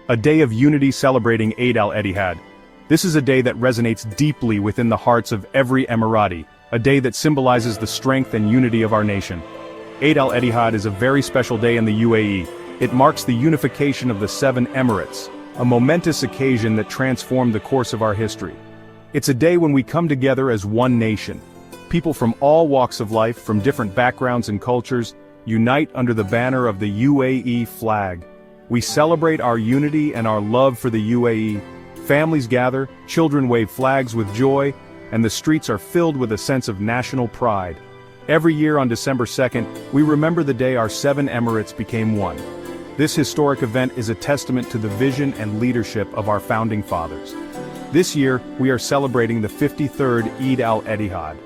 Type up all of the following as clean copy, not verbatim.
A day of unity celebrating Eid Al Etihad. This is a day that resonates deeply within the hearts of every Emirati, a day that symbolizes the strength and unity of our nation. Eid Al Etihad is a very special day in the UAE. It marks the unification of the 7 Emirates, a momentous occasion that transformed the course of our history. It's a day when we come together as one nation. People from all walks of life, from different backgrounds and cultures, unite under the banner of the UAE flag. We celebrate our unity and our love for the UAE. Families gather, children wave flags with joy, and the streets are filled with a sense of national pride. Every year on December 2nd, we remember the day our 7 Emirates became one. This historic event is a testament to the vision and leadership of our founding fathers. This year, we are celebrating the 53rd Eid Al Etihad.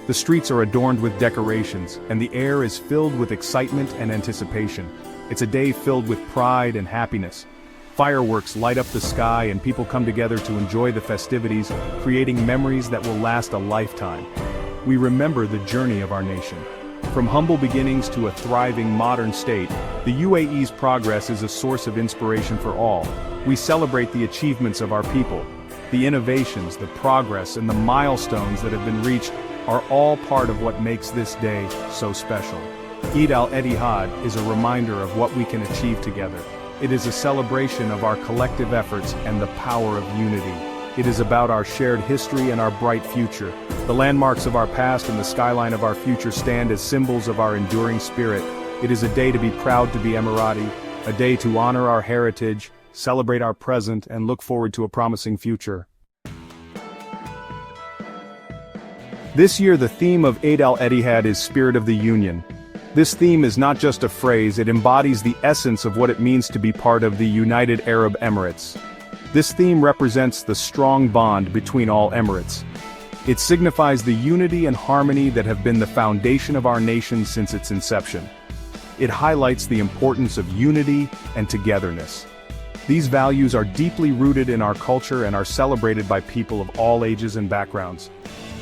The streets are adorned with decorations, and the air is filled with excitement and anticipation. It's a day filled with pride and happiness. Fireworks light up the sky and people come together to enjoy the festivities, creating memories that will last a lifetime. We remember the journey of our nation. From humble beginnings to a thriving modern state, the UAE's progress is a source of inspiration for all. We celebrate the achievements of our people. The innovations, the progress, and the milestones that have been reached are all part of what makes this day so special. Eid Al Etihad is a reminder of what we can achieve together. It is a celebration of our collective efforts and the power of unity. It is about our shared history and our bright future. The landmarks of our past and the skyline of our future stand as symbols of our enduring spirit. It is a day to be proud to be Emirati, a day to honor our heritage, celebrate our present, and look forward to a promising future. This year the theme of Eid Al Etihad is Spirit of the Union. This theme is not just a phrase, it embodies the essence of what it means to be part of the United Arab Emirates. This theme represents the strong bond between all Emirates. It signifies the unity and harmony that have been the foundation of our nation since its inception. It highlights the importance of unity and togetherness. These values are deeply rooted in our culture and are celebrated by people of all ages and backgrounds.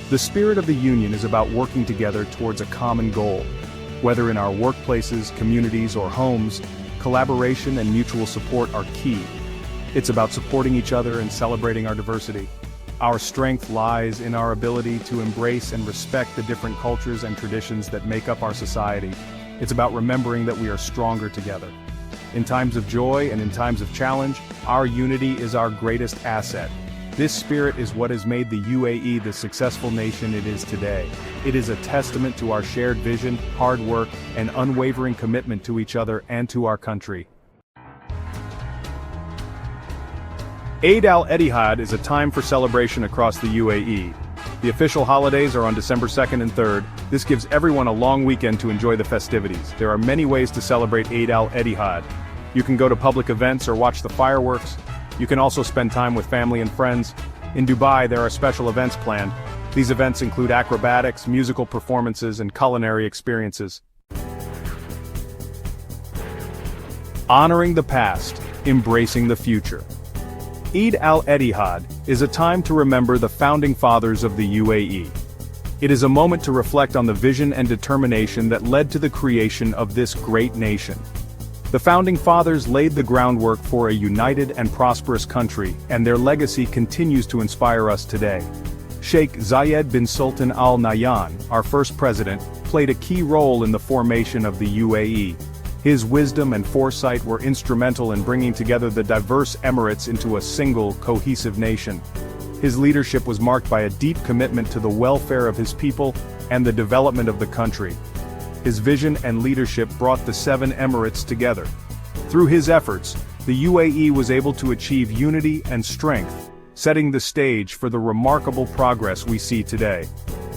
The spirit of the Union is about working together towards a common goal. Whether in our workplaces, communities, or homes, collaboration and mutual support are key. It's about supporting each other and celebrating our diversity. Our strength lies in our ability to embrace and respect the different cultures and traditions that make up our society. It's about remembering that we are stronger together. In times of joy and in times of challenge, our unity is our greatest asset. This spirit is what has made the UAE the successful nation it is today. It is a testament to our shared vision, hard work, and unwavering commitment to each other and to our country. Eid Al Etihad is a time for celebration across the UAE. The official holidays are on December 2nd and 3rd. This gives everyone a long weekend to enjoy the festivities. There are many ways to celebrate Eid Al Etihad. You can go to public events or watch the fireworks. You can also spend time with family and friends. In Dubai, there are special events planned. These events include acrobatics, musical performances, and culinary experiences. Honoring the past, embracing the future. Eid Al Etihad is a time to remember the founding fathers of the UAE. It is a moment to reflect on the vision and determination that led to the creation of this great nation. The founding fathers laid the groundwork for a united and prosperous country, and their legacy continues to inspire us today. Sheikh Zayed bin Sultan Al Nahyan, our first president, played a key role in the formation of the UAE. His wisdom and foresight were instrumental in bringing together the diverse Emirates into a single, cohesive nation. His leadership was marked by a deep commitment to the welfare of his people and the development of the country. His vision and leadership brought the 7 Emirates together. Through his efforts, the UAE was able to achieve unity and strength, setting the stage for the remarkable progress we see today.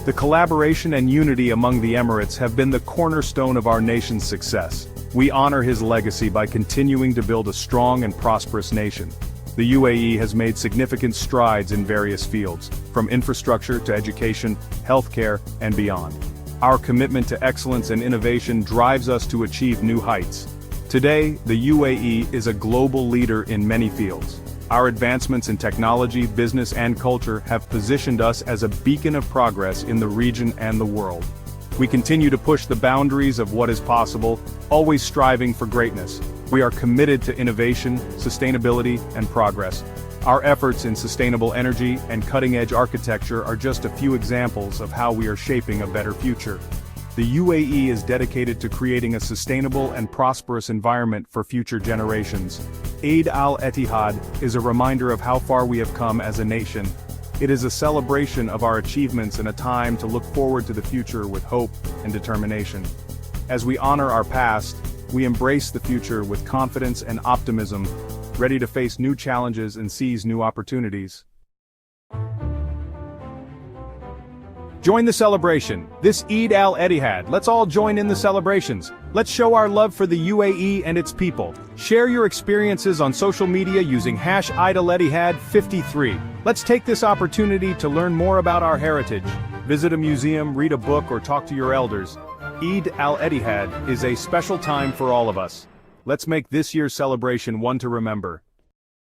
The collaboration and unity among the Emirates have been the cornerstone of our nation's success. We honor his legacy by continuing to build a strong and prosperous nation. The UAE has made significant strides in various fields, from infrastructure to education, healthcare, and beyond. Our commitment to excellence and innovation drives us to achieve new heights. Today, the UAE is a global leader in many fields. Our advancements in technology, business, and culture have positioned us as a beacon of progress in the region and the world. We continue to push the boundaries of what is possible, always striving for greatness. We are committed to innovation, sustainability, and progress. Our efforts in sustainable energy and cutting-edge architecture are just a few examples of how we are shaping a better future. The UAE is dedicated to creating a sustainable and prosperous environment for future generations. Eid Al Etihad is a reminder of how far we have come as a nation. It is a celebration of our achievements and a time to look forward to the future with hope and determination. As we honor our past, we embrace the future with confidence and optimism, ready to face new challenges and seize new opportunities. Join the celebration. This Eid Al Etihad, let's all join in the celebrations. Let's show our love for the UAE and its people. Share your experiences on social media using #Eid Al Etihad 53. Let's take this opportunity to learn more about our heritage. Visit a museum, read a book, or talk to your elders. Eid Al Etihad is a special time for all of us. Let's make this year's celebration one to remember.